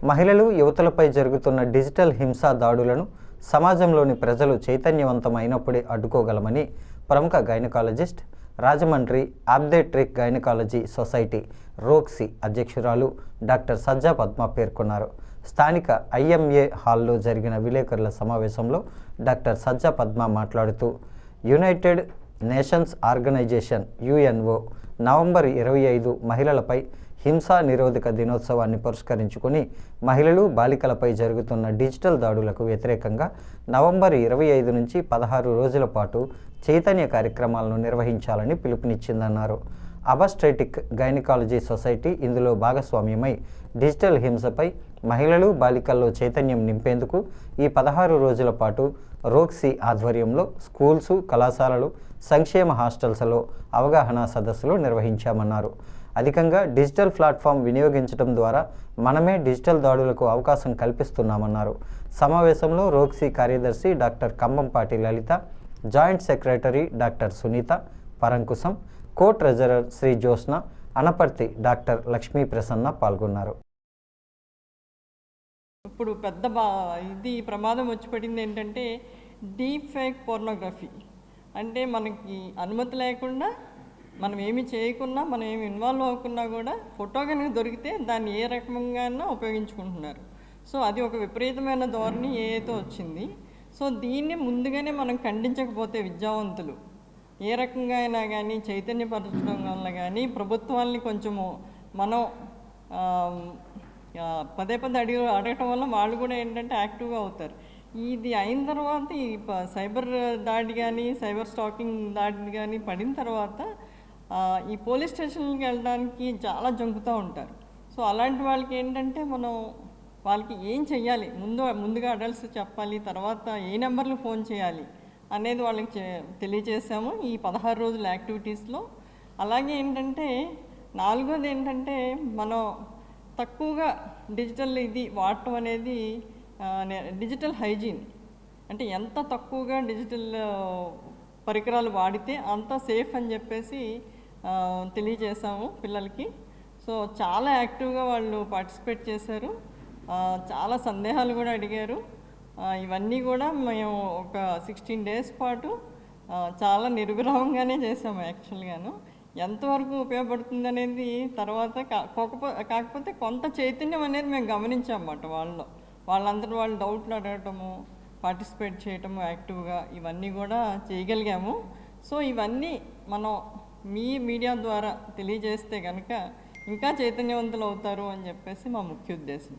మహిళలు యువతులపై జరుగుతున్న డిజిటల్ హింసా దాడులను సమాజంలోని ప్రజలు చైతన్యవంతమైనప్పుడే అడ్డుకోగలమని ప్రముఖ గైనకాలజిస్ట్, రాజమండ్రి ఆబ్దెట్రిక్ గైనకాలజీ సొసైటీ రోక్సీ అధ్యక్షురాలు డాక్టర్ సజ్జా పద్మ పేర్కొన్నారు. స్థానిక ఐఎంఏ హాల్లో జరిగిన విలేకరుల సమావేశంలో డాక్టర్ సజ్జా పద్మ మాట్లాడుతూ, united nations organization UNO November 25 మహిళలపై హింసా నిరోధక దినోత్సవాన్ని పురస్కరించుకుని మహిళలు, బాలికలపై జరుగుతున్న డిజిటల్ దాడులకు వ్యతిరేకంగా నవంబర్ 25 నుంచి 16 రోజుల పాటు చైతన్య కార్యక్రమాలను నిర్వహించాలని పిలుపునిచ్చిందన్నారు. అబస్ట్రెటిక్ గైనకాలజీ సొసైటీ ఇందులో భాగస్వామ్యమై డిజిటల్ హింసపై మహిళలు, బాలికల్లో చైతన్యం నింపేందుకు ఈ 16 రోజుల పాటు రోక్సీ ఆధ్వర్యంలో స్కూల్సు, కళాశాలలు, సంక్షేమ హాస్టల్స్లో అవగాహన సదస్సులు నిర్వహించామన్నారు. అధికంగా డిజిటల్ ప్లాట్ఫామ్ వినియోగించడం ద్వారా మనమే డిజిటల్ దాడులకు అవకాశం కల్పిస్తున్నామన్నారు. సమావేశంలో రోక్సీ కార్యదర్శి డాక్టర్ కంబంపాటి లలిత, joint secretary doctor Sunitha Parankusam, కో ట్రెజరర్ శ్రీ జ్యోత్స్న, అనపర్తి డాక్టర్ లక్ష్మీ ప్రసన్న పాల్గొన్నారు. ఇప్పుడు పెద్ద ప్రమాదం వచ్చి పడింది ఏంటంటే డీప్ ఫేక్ పోర్నోగ్రఫీ. అంటే మనకి అనుమతి లేకుండా మనం ఏమి చేయకున్నా, మనం ఏమి ఇన్వాల్వ్ అవ్వకున్నా కూడా ఫోటో కనుక దొరికితే దాన్ని ఏ రకంగా ఉపయోగించుకుంటున్నారు. సో అది ఒక విపరీతమైన ధోరణి ఏదైతే వచ్చింది. సో దీన్ని ముందుగానే మనం ఖండించకపోతే విద్యావంతులు ఏ రకంగా అయినా కానీ చైతన్యపరచడం వల్ల కానీ ప్రభుత్వాల్ని కొంచెము మనం పదే అడగటం వల్ల వాళ్ళు కూడా ఏంటంటే యాక్టివ్గా అవుతారు. ఇది అయిన తర్వాత ఈ సైబర్ దాడి కానీ, సైబర్ స్టాకింగ్ దాడి కానీ పడిన తర్వాత ఈ పోలీస్ స్టేషన్కి వెళ్ళడానికి చాలా జంకుతూ ఉంటారు. సో అలాంటి వాళ్ళకి ఏంటంటే మనం వాళ్ళకి ఏం చెయ్యాలి, ముందుగా అడల్ట్స్ చెప్పాలి, తర్వాత ఏ నెంబర్లు ఫోన్ చేయాలి అనేది వాళ్ళకి తెలియజేసాము ఈ 16 రోజుల యాక్టివిటీస్లో. అలాగే ఏంటంటే 4వది ఏంటంటే మనం తక్కువగా డిజిటల్ వాడటం అనేది డిజిటల్ హైజీన్. అంటే ఎంత తక్కువగా డిజిటల్ పరికరాలు వాడితే అంత సేఫ్ అని చెప్పేసి తెలియజేసాము పిల్లలకి. సో చాలా యాక్టివ్గా వాళ్ళు పార్టిసిపేట్ చేశారు. చాలా సందేహాలు కూడా అడిగారు. ఇవన్నీ కూడా మేము ఒక 16 డేస్ పాటు చాలా నిర్విరామంగానే చేసాము. యాక్చువల్గాను ఎంతవరకు ఉపయోగపడుతుంది అనేది తర్వాత కాకపోతే కొంత చైతన్యం అనేది మేము గమనించామన్నమాట వాళ్ళందరూ వాళ్ళు డౌట్లు అడగటము, పార్టిసిపేట్ చేయటము యాక్టివ్గా, ఇవన్నీ కూడా చేయగలిగాము. సో ఇవన్నీ మనం మీడియా ద్వారా తెలియజేస్తే కనుక ఇంకా చైతన్యవంతులు అవుతారు అని చెప్పేసి మా ముఖ్య ఉద్దేశం.